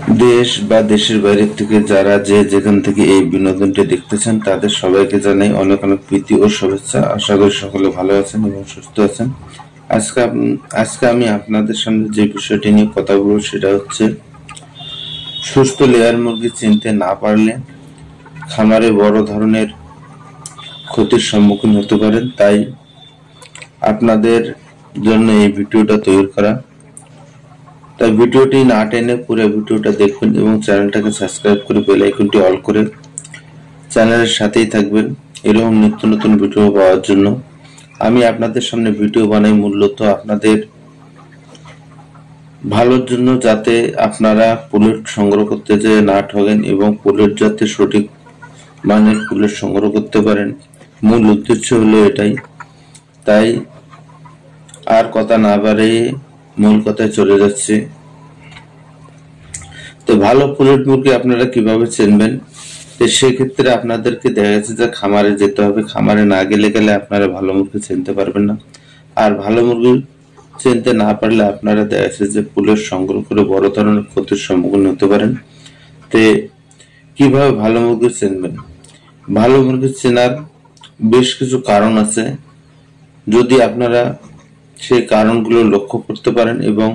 দেশ বা দেশের বাইরে থেকে যারা যেখান থেকে এই বিনোদনটি দেখতেছেন তাদের সবাইকে জানাই অনেক অনেক প্রীতি ও শুভেচ্ছা। আশা করি সকলে ভালো আছেন এবং সুস্থ আছেন। আজকে আমি আপনাদের সামনে যে বিষয়টি নিয়ে কথা বলবো সেটা হচ্ছে সুস্থ লেয়ার মুরগি চিনতে না পারলে খামারে বড় ধরনের ক্ষতির সম্মুখীন হতে পারেন। তাই আপনাদের জন্য এই ভিডিওটা তৈরি করা। তাই ভিডিওটি না টেনে পুরো ভিডিওটা দেখবেন এবং চ্যানেলটাকে সাবস্ক্রাইব করে বেল আইকনটি অল করে চ্যানেলের সাথেই থাকবেন এরকম নিত্য নতুন ভিডিও পাওয়ার জন্য। আমি আপনাদের সামনে ভিডিও বানাই মূলত আপনাদের ভালোর জন্য, যাতে আপনারা পুলেট সংগ্রহ করতে যেয়ে না ঠকেন এবং পুলেট যাতে সঠিক মানের পুলেট সংগ্রহ করতে পারেন। মূল উদ্দেশ্য হলো এটাই। তাই আর কথা না বাড়িয়ে মূল কথায় চলে যাচ্ছে। তো ভালো পুলেট মুরগি আপনারা কিভাবে চিনবেন? সেক্ষেত্রে আপনাদেরকে দেখা যাচ্ছে যে খামারে যেতে হবে। খামারে না গেলে আপনারা ভালো মুরগি চিনতে পারবেন না। আর ভালো মুরগি চিনতে না পারলে আপনারা দেখা যাচ্ছে যে পুলেট সংগ্রহ করে বড় ধরনের ক্ষতির সম্মুখীন হতে পারেন। তো কিভাবে ভালো মুরগি চিনবেন? ভালো মুরগি চেনার বেশ কিছু কারণ আছে। যদি আপনারা সেই কারণগুলো লক্ষ্য করতে পারেন এবং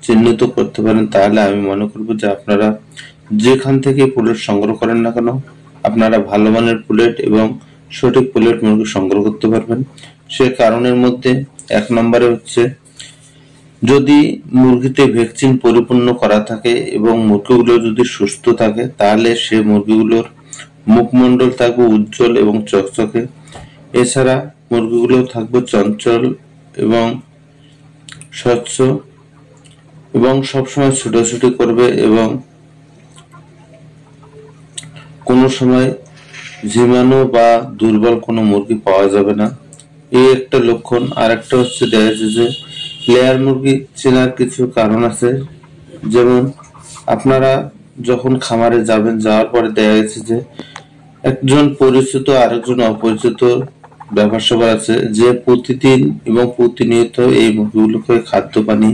চিহ্নিত করতে পারেন, তাহলে আমি মনে করবো যে আপনারা যেখান থেকে পুলেট সংগ্রহ করেন না কেন আপনারা ভালো মানের পুলেট এবং সঠিক পুলেট মুরগি সংগ্রহ করতে পারবেন। সে কারণের মধ্যে এক নম্বরে হচ্ছে, যদি মুরগিতে ভ্যাকসিন পরিপূর্ণ করা থাকে এবং মুরগিগুলো যদি সুস্থ থাকে, তাহলে সে মুরগিগুলোর মুখমণ্ডল থাকবে উজ্জ্বল এবং চকচকে। এছাড়া মুরগিগুলো থাকবে চঞ্চল এবং স্বচ্ছ এবং সবসময় ছুটোছুটি করবে এবং কোনো সময় ঝিমানো বা দুর্বল কোনো মুরগি পাওয়া যাবে না। এই একটা লক্ষণ। আর একটা হচ্ছে দেখা যাচ্ছে যে লেয়ার মুরগি চেনার কিছু কারণ আছে। যেমন আপনারা যখন খামারে যাবেন, যাওয়ার পরে দেখা যাচ্ছে যে একজন পরিচিত আরেকজন অপরিচিত ব্যাপার স্যাপার আছে, যে প্রতিদিন এবং প্রতিনিয়ত এই মুরগিগুলোকে খাদ্য পানি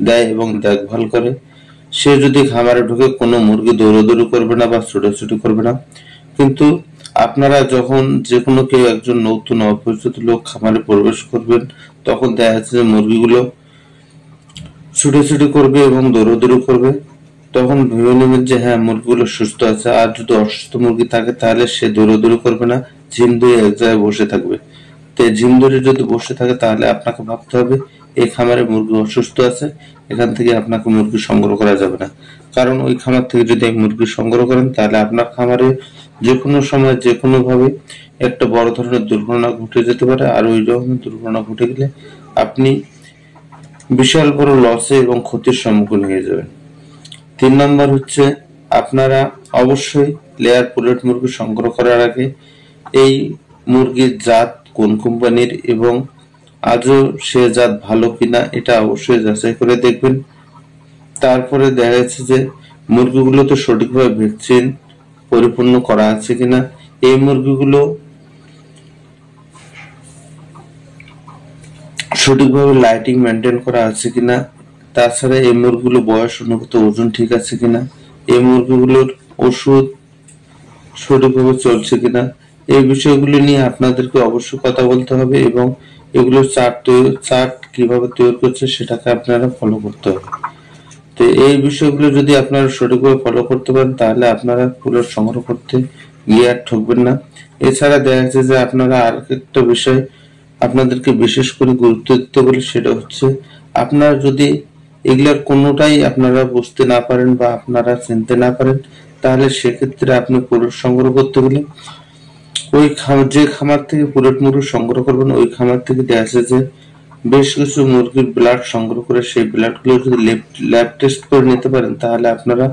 দেয় এবং দেখভাল করে। সে যদি খামারে ঢুকে কোনো মুরগি দৌড়াদৌড়ি করবে না বা ছোটাছুটি করবে না। কিন্তু আপনারা যখন যে কোনো কেউ একজন নতুন অপরিচিত লোক খামারে প্রবেশ করবেন, তখন দেখা যাচ্ছে যে মুরগিগুলো ছুটোছুটি করবে এবং দৌড়াদৌড়ি করবে। তখন ভেবে নেবেন যে হ্যাঁ, মুরগিগুলো সুস্থ আছে। আর যদি অসুস্থ মুরগি থাকে তাহলে সে দৌড়াদৌড়ি করবে না, ঝিম ধরে এক জায়গায় বসে থাকবে। তো ঝিম ধরে যদি বসে থাকে তাহলে আপনাকে ভাবতে হবে এই খামারে মুরগি অসুস্থ আছে, এখান থেকে আপনাকে মুরগি সংগ্রহ করা যাবে না। কারণ ওই খামার থেকে যদি মুরগি সংগ্রহ করেন তাহলে আপনার খামারে যে কোনো সময় যে কোনো ভাবে একটা বড় ধরনের দুর্ঘটনা ঘটে যেতে পারে। আর ওই রকম দুর্ঘটনা ঘটে গেলে আপনি বিশাল বড় লসে এবং ক্ষতির সম্মুখীন হয়ে যাবেন। 3 নম্বর হচ্ছে, আপনারা অবশ্যই লেয়ার পুলেট মুরগি সংগ্রহ করার আগে এই মুরগির জাত কোন কোম্পানির এবং আজও সে জাত ভালো কিনা এটা অবশ্যই যাচাই করে দেখবেন। তারপরে দেখা যাচ্ছে যে মুরগিগুলোতে সঠিকভাবে ভ্যাকসিন পরিপূর্ণ করা আছে কিনা, এই মুরগিগুলো সঠিকভাবে লাইটিং মেনটেন করা আছে কিনা, তাছাড়া এই মুরগিগুলো বয়স অনুপাতে ওজন ঠিক আছে কিনা, এই মুরগিগুলোর ওষুধ সঠিকভাবে চলছে কিনা, এই বিষয়গুলি নিয়ে আপনাদেরকে অবশ্যই কথা বলতে হবে এবং এগুলোর চার্ট কিভাবে তৈরি করছে সেটাকে আপনারা ফলো করতে হবে। তো এই বিষয়গুলো যদি আপনারা সঠিকভাবে ফলো করতে পারেন তাহলে আপনারা পুলেট সংগ্রহ করতে গিয়ে আর ঠকবেন না। এছাড়া দেখা যাচ্ছে যে আপনারা আর একটা বিষয় আপনাদেরকে বিশেষ করে গুরুত্ব দিতে বলি, সেটা হচ্ছে আপনারা যদি এগুলার কোনোটাই আপনারা বুঝতে না পারেন বা আপনারা চিনতে না পারেন, তাহলে সেক্ষেত্রে আপনি পুলেট সংগ্রহ করতে গেলে ওই যে খামার থেকে পুলেট মুরগি সংগ্রহ করবেন ওই খামার থেকে দেখা যাচ্ছে যে বেশ কিছু মুরগির ব্লাড সংগ্রহ করে সেই ব্লাড গুলো যদি ল্যাব টেস্ট করে নিতে পারেন, তাহলে আপনারা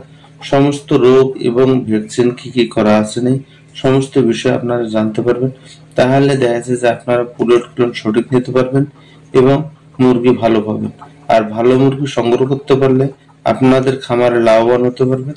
সমস্ত রোগ এবং ভ্যাকসিন কি কি করা আছে নেই সমস্ত বিষয় আপনারা জানতে পারবেন। তাহলে দেখা যাচ্ছে যে আপনারা পুলেট গুলো সঠিক নিতে পারবেন এবং মুরগি ভালো পাবেন। আর ভালো মুরগি সংগ্রহ করতে পারলে আপনাদের খামারে লাভবান হতে পারবেন।